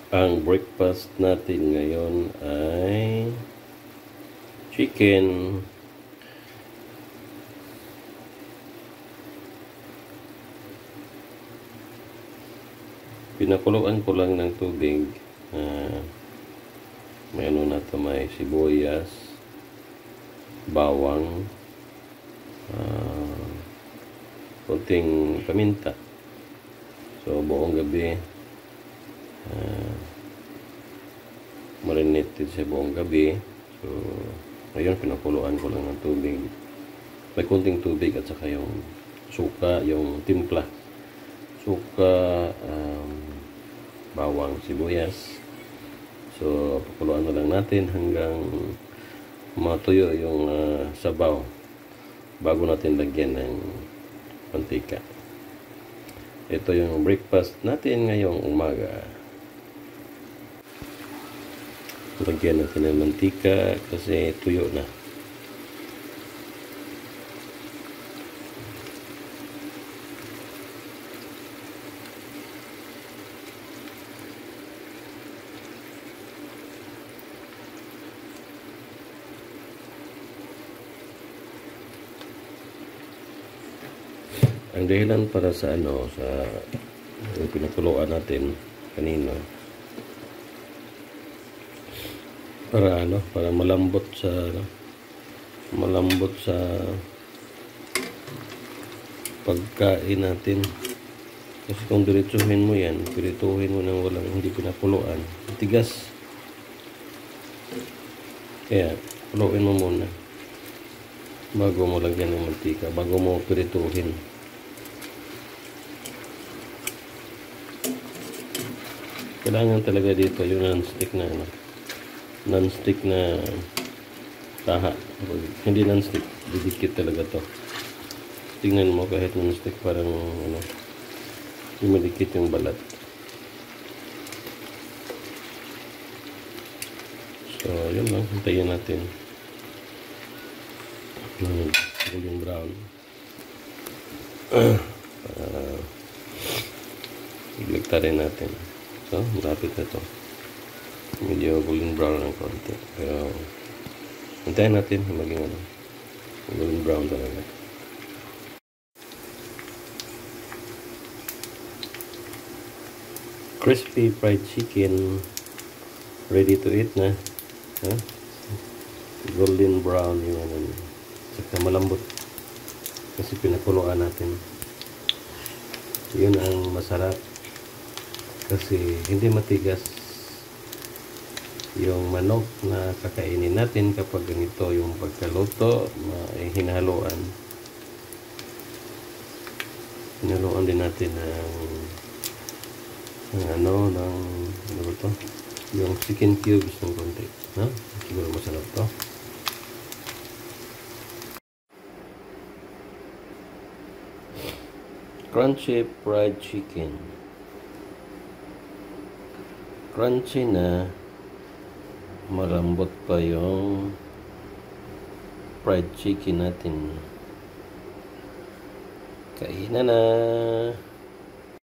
Ang breakfast natin ngayon ay chicken. Pinakuluan ko lang ng tubig. May ano na to, may sibuyas, bawang, konting paminta. So buong gabi marinated siya buong gabi. So ngayon pinakuluan ko lang ng tubig. May konting tubig at saka yung suka, yung timpla. Suka, bawang, sibuyas. So pakuluan na lang natin hanggang matuyo yung sabaw bago natin lagyan ng mantika. Ito yung breakfast natin ngayong umaga. Lagyan natin ng mantika kasi tuyo na. Ang dahilan para sa yung pinakuluan natin kanina para malambot sa pagkain natin. Kasi kung diretsuhin mo yan, pirituhin mo nang hindi pinakuluan, tigas. Kaya kuluin mo muna bago mo lagyan ng mantika, bago mo pirituhin. Kailangan talaga dito yung non-stick na taha. Hindi non-stick, didikit talaga to. Tingnan mo, kahit non-stick parang yung madikit yung balat. So yun lang, hintayin natin golden brown. Iligtarin natin. So, malapit na ito. Medyo golden brown ng konti. Pero, hintayin natin maging golden brown talaga. Crispy fried chicken. Ready to eat na. Golden brown yung saka malambot. Kasi pinakuluan natin. Yun ang masarap. Kasi hindi matigas yung manok na kakainin natin kapag ganito yung pagkaluto, hinahaluan din natin yung chicken cubes ng konti. Siguro masarap to. Crunchy fried chicken. Crunchy na, malambot pa yung fried chicken natin. Kainan na.